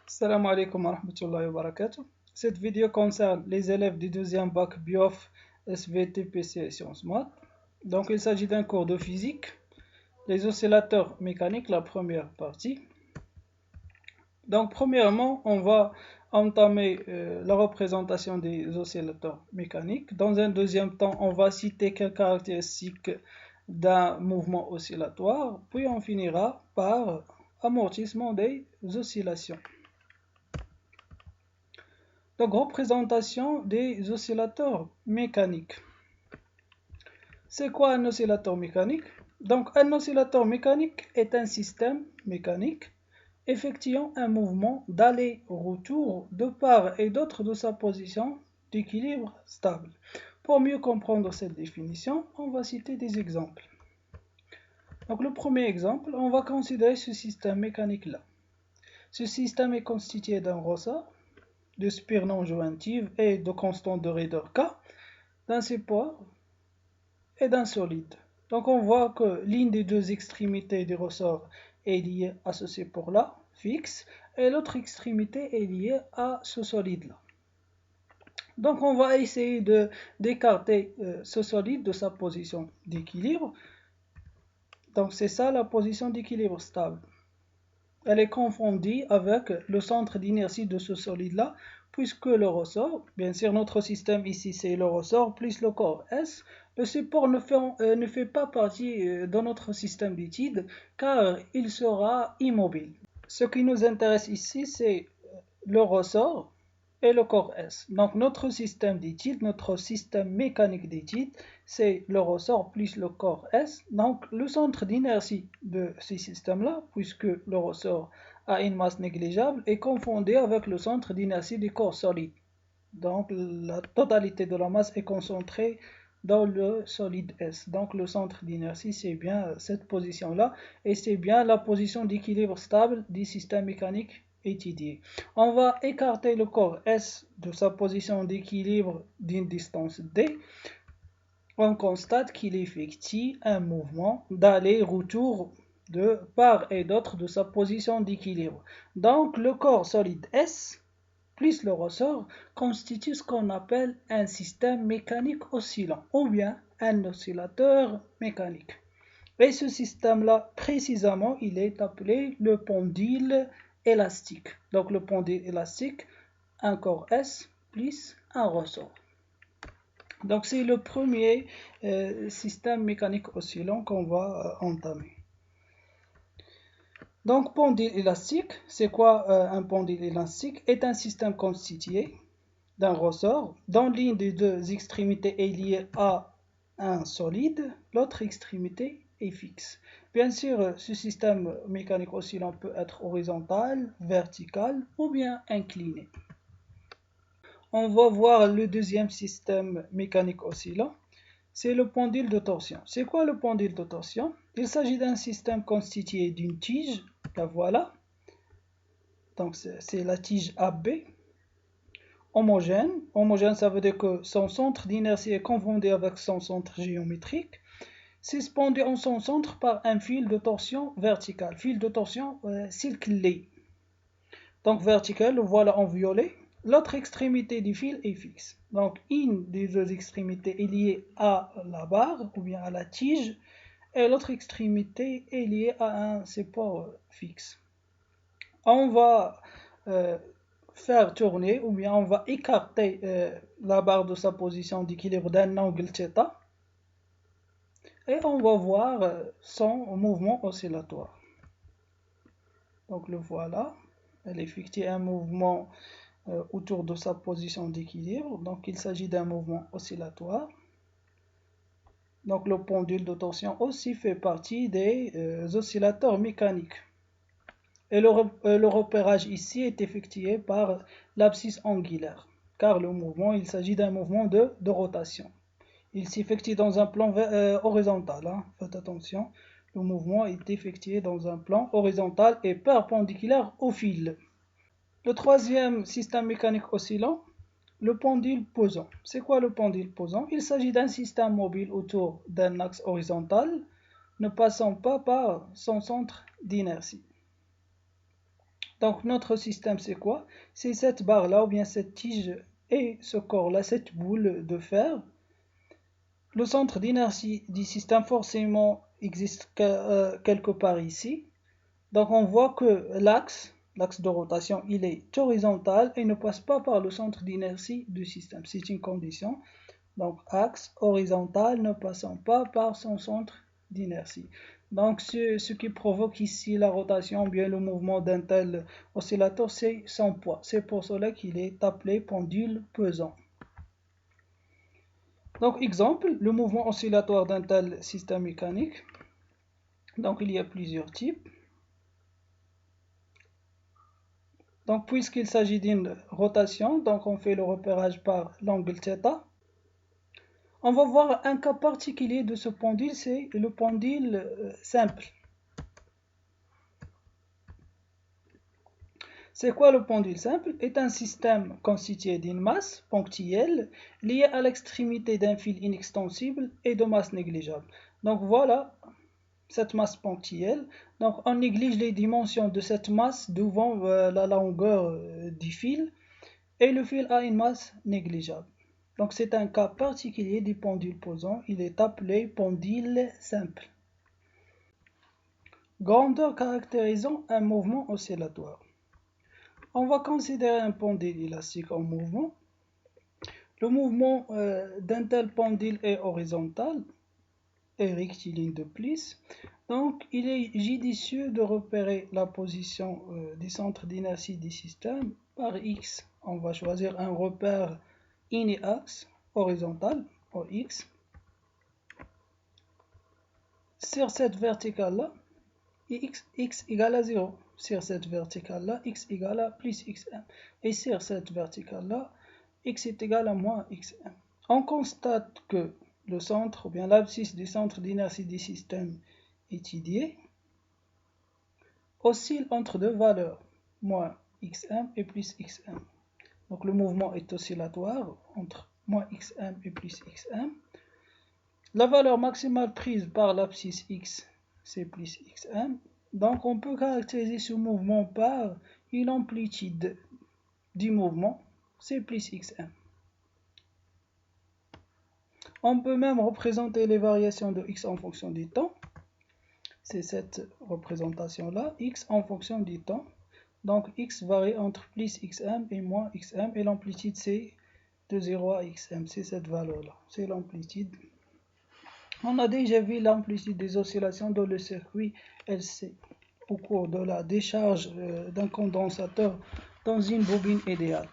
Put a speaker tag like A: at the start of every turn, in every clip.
A: Salam alaikum wa rahmatullahi wa barakatuh. Cette vidéo concerne les élèves du deuxième bac BIOF, SVT, PC et Sciences Maths. Donc il s'agit d'un cours de physique, les oscillateurs mécaniques, la première partie. Donc premièrement, on va entamer la représentation des oscillateurs mécaniques. Dans un deuxième temps, on va citer quelques caractéristiques d'un mouvement oscillatoire, puis on finira par amortissement des oscillations. Donc, représentation des oscillateurs mécaniques. C'est quoi un oscillateur mécanique? Donc, un oscillateur mécanique est un système mécanique effectuant un mouvement d'aller-retour de part et d'autre de sa position d'équilibre stable. Pour mieux comprendre cette définition, on va citer des exemples. Donc, le premier exemple, on va considérer ce système mécanique-là. Ce système est constitué d'un ressort, de spire non jointive et de constante de raideur K, d'un support et d'un solide. Donc on voit que l'une des deux extrémités du ressort est liée à ce support-là, fixe, et l'autre extrémité est liée à ce solide-là. Donc on va essayer d'écarter ce solide de sa position d'équilibre. Donc c'est ça la position d'équilibre stable. Elle est confondue avec le centre d'inertie de ce solide-là, puisque le ressort, bien sûr notre système ici c'est le ressort plus le corps S, le support ne fait pas partie de notre système d'études car il sera immobile. Ce qui nous intéresse ici c'est le ressort et le corps S. Donc notre système d'études, notre système mécanique d'études, c'est le ressort plus le corps S. Donc le centre d'inertie de ce système-là, puisque le ressort a une masse négligeable, est confondu avec le centre d'inertie du corps solide. Donc la totalité de la masse est concentrée dans le solide S. Donc le centre d'inertie, c'est bien cette position-là, et c'est bien la position d'équilibre stable du système mécanique étudié. On va écarter le corps S de sa position d'équilibre d'une distance D. On constate qu'il effectue un mouvement d'aller-retour de part et d'autre de sa position d'équilibre. Donc le corps solide S plus le ressort constitue ce qu'on appelle un système mécanique oscillant ou bien un oscillateur mécanique. Et ce système-là, précisément, il est appelé le pendule élastique. Donc le pendule élastique, un corps S plus un ressort. Donc c'est le premier système mécanique oscillant qu'on va entamer. Donc pendule élastique, c'est quoi un pendule élastique? Est un système constitué d'un ressort dont l'une des deux extrémités est liée à un solide, l'autre extrémité est fixe. Bien sûr, ce système mécanique oscillant peut être horizontal, vertical ou bien incliné. On va voir le deuxième système mécanique oscillant, c'est le pendule de torsion. C'est quoi le pendule de torsion? Il s'agit d'un système constitué d'une tige, la voilà, donc c'est la tige AB, homogène. Homogène, ça veut dire que son centre d'inertie est confondu avec son centre géométrique, suspendu en son centre par un fil de torsion vertical, fil de torsion circulé. Donc vertical, le voilà en violet. L'autre extrémité du fil est fixe. Donc une des deux extrémités est liée à la barre ou bien à la tige et l'autre extrémité est liée à un support fixe. On va faire tourner ou bien on va écarter la barre de sa position d'équilibre d'un angle θ et on va voir son mouvement oscillatoire. Donc le voilà, elle effectue un mouvement autour de sa position d'équilibre, donc il s'agit d'un mouvement oscillatoire. Donc le pendule de torsion aussi fait partie des oscillateurs mécaniques. Et le repérage ici est effectué par l'abscisse angulaire, car le mouvement, il s'agit d'un mouvement de rotation. Il s'effectue dans un plan horizontal, hein. Faites attention, le mouvement est effectué dans un plan horizontal et perpendiculaire au fil. Le troisième système mécanique oscillant, le pendule posant. C'est quoi le pendule posant? Il s'agit d'un système mobile autour d'un axe horizontal, ne passant pas par son centre d'inertie. Donc notre système c'est quoi? C'est cette barre là ou bien cette tige et ce corps là, cette boule de fer. Le centre d'inertie du système forcément existe quelque part ici. Donc on voit que l'axe de rotation, il est horizontal et ne passe pas par le centre d'inertie du système. C'est une condition. Donc axe horizontal ne passant pas par son centre d'inertie. Donc ce qui provoque ici la rotation, ou bien le mouvement d'un tel oscillateur, c'est son poids. C'est pour cela qu'il est appelé pendule pesant. Donc exemple, le mouvement oscillatoire d'un tel système mécanique. Donc il y a plusieurs types. Donc puisqu'il s'agit d'une rotation, donc on fait le repérage par l'angle θ. On va voir un cas particulier de ce pendule, c'est le pendule simple. C'est quoi le pendule simple? C'est un système constitué d'une masse ponctuelle liée à l'extrémité d'un fil inextensible et de masse négligeable. Donc voilà cette masse ponctuelle. Donc on néglige les dimensions de cette masse devant la longueur du fil et le fil a une masse négligeable. Donc c'est un cas particulier du pendule pesant. Il est appelé pendule simple. Grandeur caractérisant un mouvement oscillatoire. On va considérer un pendule élastique en mouvement. Le mouvement d'un tel pendule est horizontal et rectiligne de plus. Donc, il est judicieux de repérer la position du centre d'inertie du système par X. On va choisir un repère ini-axe horizontal, OX. Sur cette verticale-là, x égale à 0. Sur cette verticale-là, x égale à plus xm. Et sur cette verticale-là, x est égal à moins xm. On constate que le centre, ou bien l'abscisse du centre d'inertie du système étudié, oscille entre deux valeurs, moins xm et plus xm. Donc le mouvement est oscillatoire entre moins xm et plus xm. La valeur maximale prise par l'abscisse x, c'est plus xm. Donc on peut caractériser ce mouvement par une amplitude du mouvement, c'est plus xm. On peut même représenter les variations de x en fonction du temps. C'est cette représentation-là, x en fonction du temps. Donc x varie entre plus xm et moins xm et l'amplitude c'est de 0 à xm, c'est cette valeur-là, c'est l'amplitude. On a déjà vu l'amplitude des oscillations dans le circuit LC au cours de la décharge d'un condensateur dans une bobine idéale.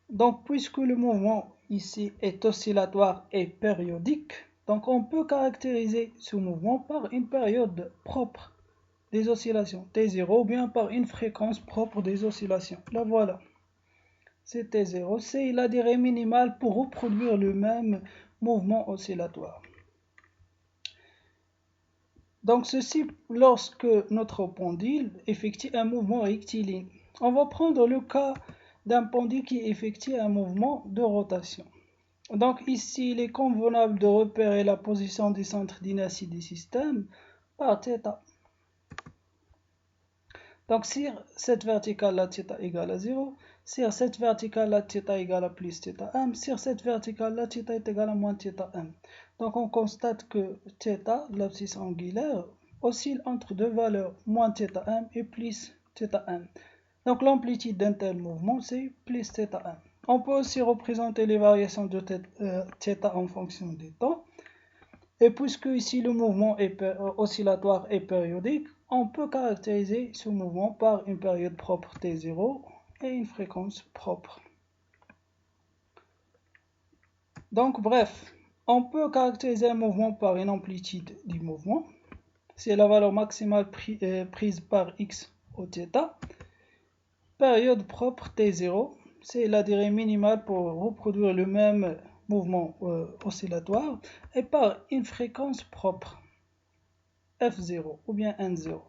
A: Donc, puisque le mouvement ici est oscillatoire et périodique, donc on peut caractériser ce mouvement par une période propre des oscillations, T0, ou bien par une fréquence propre des oscillations. La voilà. C'est T0, c'est la durée minimale pour reproduire le même mouvement oscillatoire. Donc ceci lorsque notre pendule effectue un mouvement rectiligne. On va prendre le cas d'un pendule qui effectue un mouvement de rotation. Donc ici, il est convenable de repérer la position du centre d'inertie du système par θ. Donc sur cette verticale-là, θ égale à 0. Sur cette verticale-là, θ égale à plus θm. Sur cette verticale-là, θ est égal à moins θm. Donc on constate que θ, l'abscisse angulaire, oscille entre deux valeurs, moins θm et plus θm. Donc l'amplitude d'un tel mouvement, c'est plus θm. On peut aussi représenter les variations de θ en fonction du temps. Et puisque ici le mouvement est oscillatoire et périodique, on peut caractériser ce mouvement par une période propre T0 et une fréquence propre. Donc bref, on peut caractériser un mouvement par une amplitude du mouvement. C'est la valeur maximale prise par x au θ. Période propre T0, c'est la durée minimale pour reproduire le même mouvement oscillatoire et par une fréquence propre F0 ou bien N0.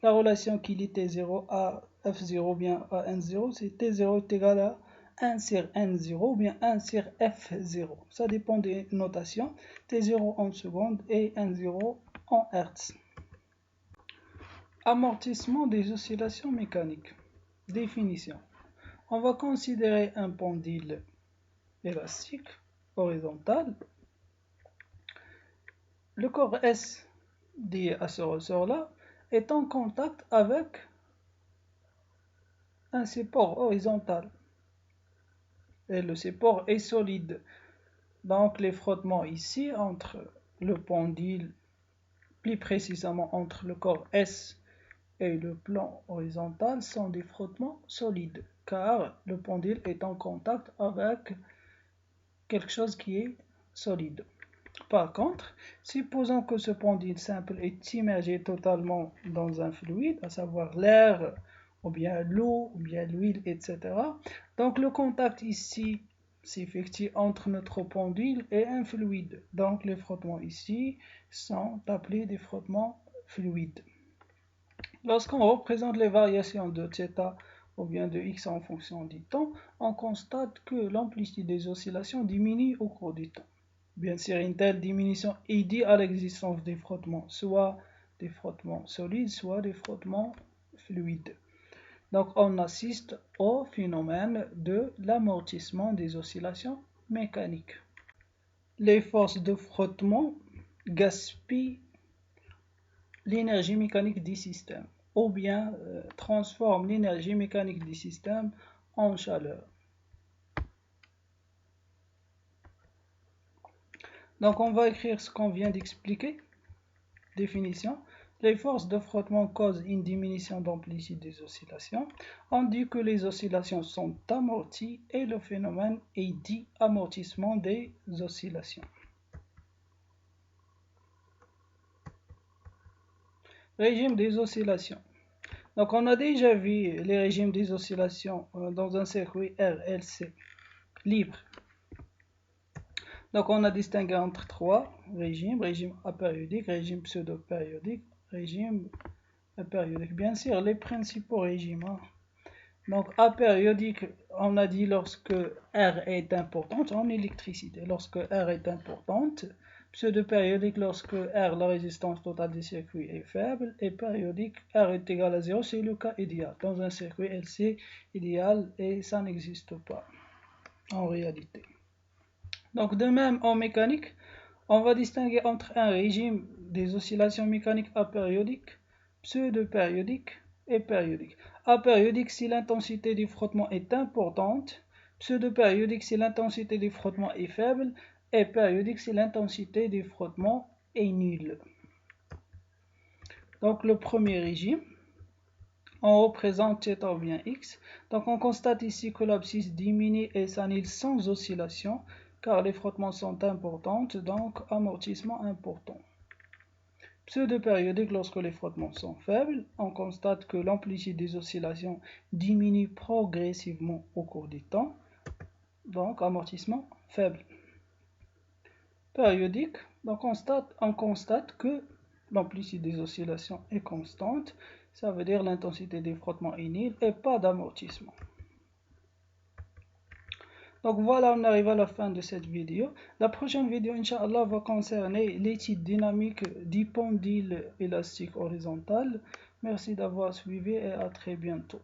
A: La relation qui lie T0 à F0 ou bien à N0, c'est T0 est égal à 1 sur N0 ou bien 1 sur F0. Ça dépend des notations. T0 en secondes et N0 en Hertz. Amortissement des oscillations mécaniques. Définition. On va considérer un pendule élastique horizontal. Le corps S lié à ce ressort-là est en contact avec un support horizontal. Et le support est solide. Donc les frottements ici entre le pendule, plus précisément entre le corps S et le plan horizontal, sont des frottements solides, car le pendule est en contact avec quelque chose qui est solide. Par contre, supposons que ce pendule simple est immergé totalement dans un fluide, à savoir l'air, ou bien l'eau, ou bien l'huile, etc. Donc le contact ici s'effectue entre notre pendule et un fluide. Donc les frottements ici sont appelés des frottements fluides. Lorsqu'on représente les variations de θ ou bien de x en fonction du temps, on constate que l'amplitude des oscillations diminue au cours du temps. Bien sûr, une telle diminution est due à l'existence des frottements, soit des frottements solides, soit des frottements fluides. Donc, on assiste au phénomène de l'amortissement des oscillations mécaniques. Les forces de frottement gaspillent l'énergie mécanique du système, ou bien transforment l'énergie mécanique du système en chaleur. Donc on va écrire ce qu'on vient d'expliquer. Définition. Les forces de frottement causent une diminution d'amplitude des oscillations. On dit que les oscillations sont amorties et le phénomène est dit amortissement des oscillations. Régime des oscillations. Donc on a déjà vu les régimes des oscillations dans un circuit RLC libre. Donc on a distingué entre trois régimes: régime apériodique, régime pseudo-périodique, régime périodique. Bien sûr, les principaux régimes. Donc apériodique, on a dit lorsque R est importante en électricité, lorsque R est importante. Pseudo-périodique lorsque R, la résistance totale du circuit, est faible. Et périodique, R est égal à 0, c'est le cas idéal. Dans un circuit LC idéal, et ça n'existe pas en réalité. Donc de même en mécanique, on va distinguer entre un régime des oscillations mécaniques apériodiques, pseudo-périodiques et périodiques. Apériodique si l'intensité du frottement est importante, pseudo-périodique si l'intensité du frottement est faible, et périodique si l'intensité du frottement est nulle. Donc le premier régime, on représente θ ou bien x. Donc on constate ici que l'abscisse diminue et s'annule sans oscillation, car les frottements sont importants, donc amortissement important. Pseudo-périodique lorsque les frottements sont faibles, on constate que l'amplitude des oscillations diminue progressivement au cours du temps, donc amortissement faible. Périodique, donc on constate que l'amplitude des oscillations est constante, ça veut dire l'intensité des frottements est nulle et pas d'amortissement. Donc voilà, on arrive à la fin de cette vidéo. La prochaine vidéo, Inch'Allah, va concerner l'étude dynamique du pendule élastique horizontal. Merci d'avoir suivi et à très bientôt.